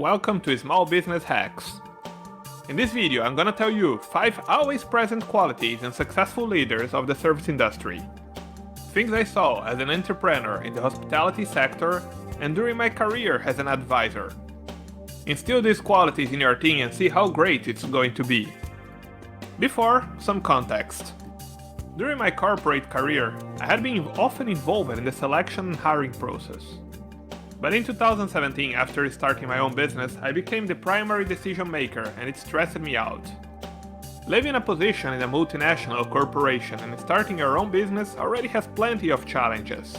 welcome to Small Business Hacks. In this video I'm gonna tell you 5 always present qualities in successful leaders of the service industry. Things I saw as an entrepreneur in the hospitality sector and during my career as an advisor. Instill these qualities in your team and see how great it's going to be. Before, some context. During my corporate career, I had been often involved in the selection and hiring process. But in 2017, after starting my own business, I became the primary decision maker and it stressed me out. Leaving a position in a multinational corporation and starting your own business already has plenty of challenges.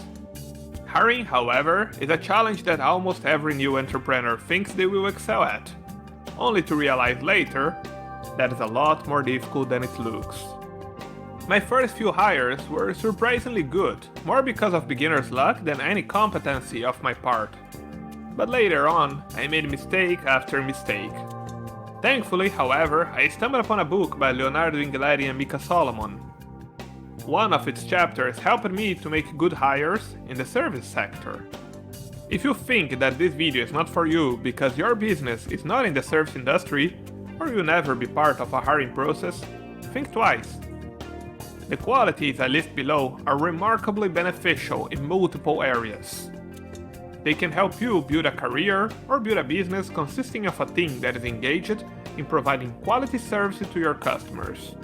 Hiring, however, is a challenge that almost every new entrepreneur thinks they will excel at, only to realize later that it's a lot more difficult than it looks. My first few hires were surprisingly good, more because of beginner's luck than any competency of my part. But later on, I made mistake after mistake. Thankfully, however, I stumbled upon a book by Leonardo Ingletti and Mika Solomon. One of its chapters helped me to make good hires in the service sector. If you think that this video is not for you because your business is not in the service industry, or you'll never be part of a hiring process, think twice. The qualities I list below are remarkably beneficial in multiple areas. They can help you build a career or build a business consisting of a team that is engaged in providing quality services to your customers.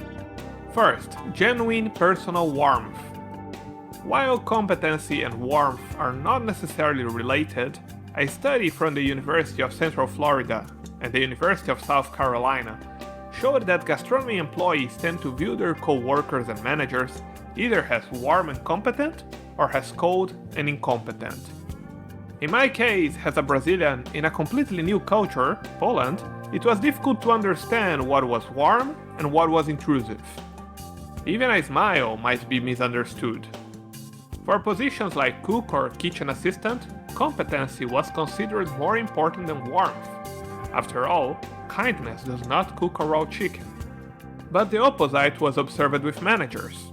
First, genuine personal warmth. While competency and warmth are not necessarily related, a study from the University of Central Florida and the University of South Carolina showed that gastronomy employees tend to view their co-workers and managers either as warm and competent or as cold and incompetent. In my case, as a Brazilian in a completely new culture, Poland, it was difficult to understand what was warm and what was intrusive. Even a smile might be misunderstood. For positions like cook or kitchen assistant, competency was considered more important than warmth. After all, kindness does not cook a raw chicken. But the opposite was observed with managers.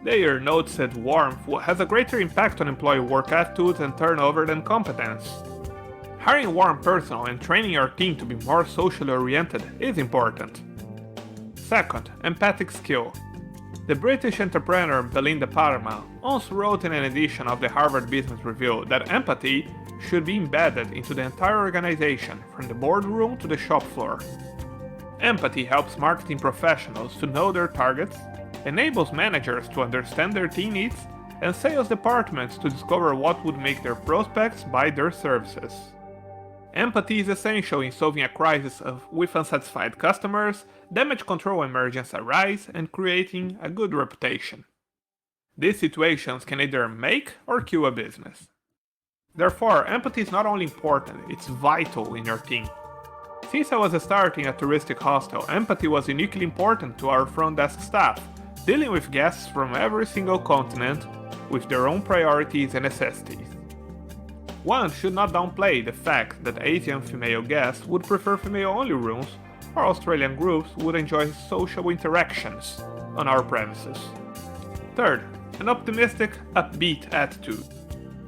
They noticed that warmth has a greater impact on employee work attitudes and turnover than competence. Hiring warm personnel and training your team to be more socially oriented is important. Second, empathic skill. The British entrepreneur Belinda Parma once wrote in an edition of the Harvard Business Review that empathy should be embedded into the entire organization, from the boardroom to the shop floor. Empathy helps marketing professionals to know their targets, enables managers to understand their team needs, and sales departments to discover what would make their prospects buy their services. Empathy is essential in solving a crisis with unsatisfied customers, damage control emergencies arise, and creating a good reputation. These situations can either make or kill a business. Therefore, empathy is not only important, it's vital in your team. Since I was starting a touristic hostel, empathy was uniquely important to our front desk staff, dealing with guests from every single continent with their own priorities and necessities. One should not downplay the fact that Asian female guests would prefer female-only rooms, or Australian groups would enjoy social interactions on our premises. Third, an optimistic, upbeat attitude.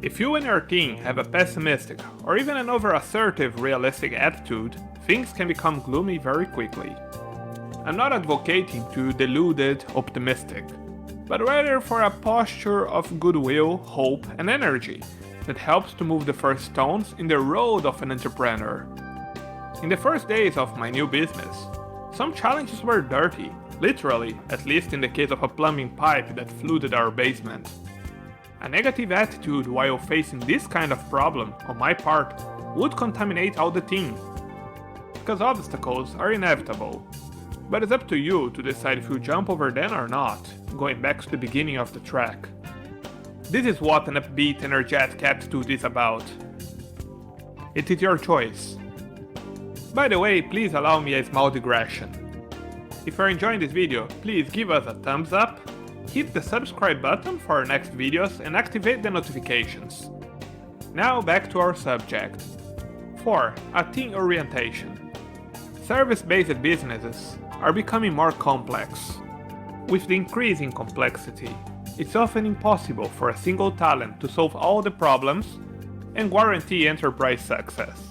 If you and your team have a pessimistic or even an over-assertive realistic attitude, things can become gloomy very quickly. I'm not advocating to deluded optimistic, but rather for a posture of goodwill, hope, and energy that helps to move the first stones in the road of an entrepreneur. In the first days of my new business, some challenges were dirty, literally, at least in the case of a plumbing pipe that flooded our basement. A negative attitude while facing this kind of problem on my part would contaminate all the team. Because obstacles are inevitable, but it's up to you to decide if you jump over them or not, going back to the beginning of the track. This is what an upbeat, energetic attitude is about. It is your choice. By the way, please allow me a small digression. If you're enjoying this video, please give us a thumbs up, hit the subscribe button for our next videos and activate the notifications. Now back to our subject. 4. A team orientation. Service-based businesses are becoming more complex. With the increase in complexity, it's often impossible for a single talent to solve all the problems and guarantee enterprise success.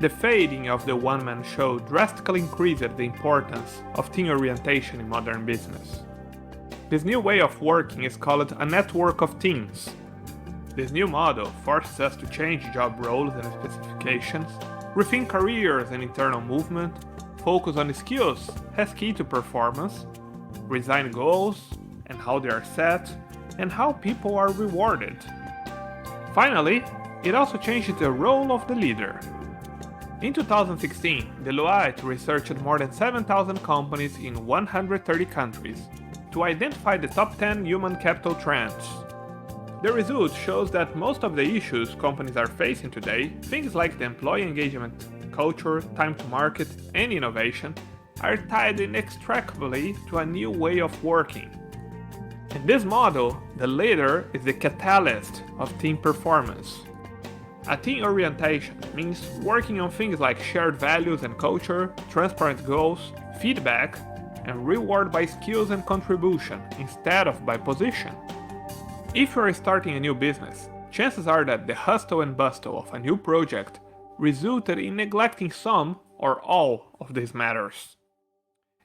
The fading of the one-man show drastically increased the importance of team orientation in modern business. This new way of working is called a network of teams. This new model forces us to change job roles and specifications, rethink careers and internal movement, focus on skills as key to performance, design goals and how they are set, and how people are rewarded. Finally, it also changes the role of the leader. In 2016, Deloitte researched more than 7,000 companies in 130 countries to identify the top 10 human capital trends. The result shows that most of the issues companies are facing today, things like the employee engagement, culture, time to market, and innovation, are tied inextricably to a new way of working. In this model, the leader is the catalyst of team performance. A team orientation means working on things like shared values and culture, transparent goals, feedback, and reward by skills and contribution instead of by position. If you are starting a new business, chances are that the hustle and bustle of a new project resulted in neglecting some or all of these matters.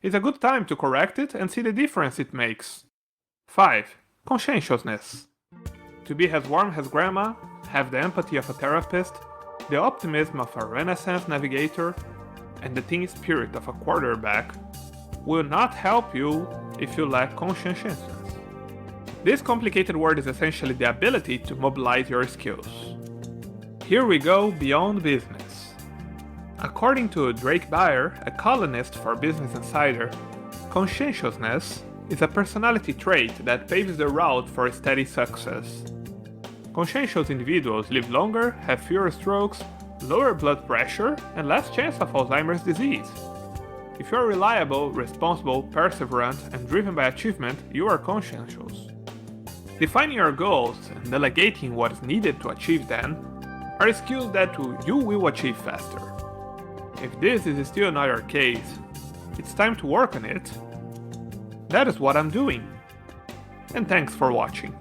It's a good time to correct it and see the difference it makes. 5. Conscientiousness. To be as warm as grandma, have the empathy of a therapist, the optimism of a Renaissance navigator, and the team spirit of a quarterback will not help you if you lack conscientiousness. This complicated word is essentially the ability to mobilize your skills. Here we go beyond business. According to Drake Bayer, a columnist for Business Insider, conscientiousness is a personality trait that paves the route for steady success. Conscientious individuals live longer, have fewer strokes, lower blood pressure, and less chance of Alzheimer's disease. If you are reliable, responsible, perseverant, and driven by achievement, you are conscientious. Defining your goals and delegating what is needed to achieve them are skills that you will achieve faster. If this is still not your case, it's time to work on it. That is what I'm doing. And thanks for watching.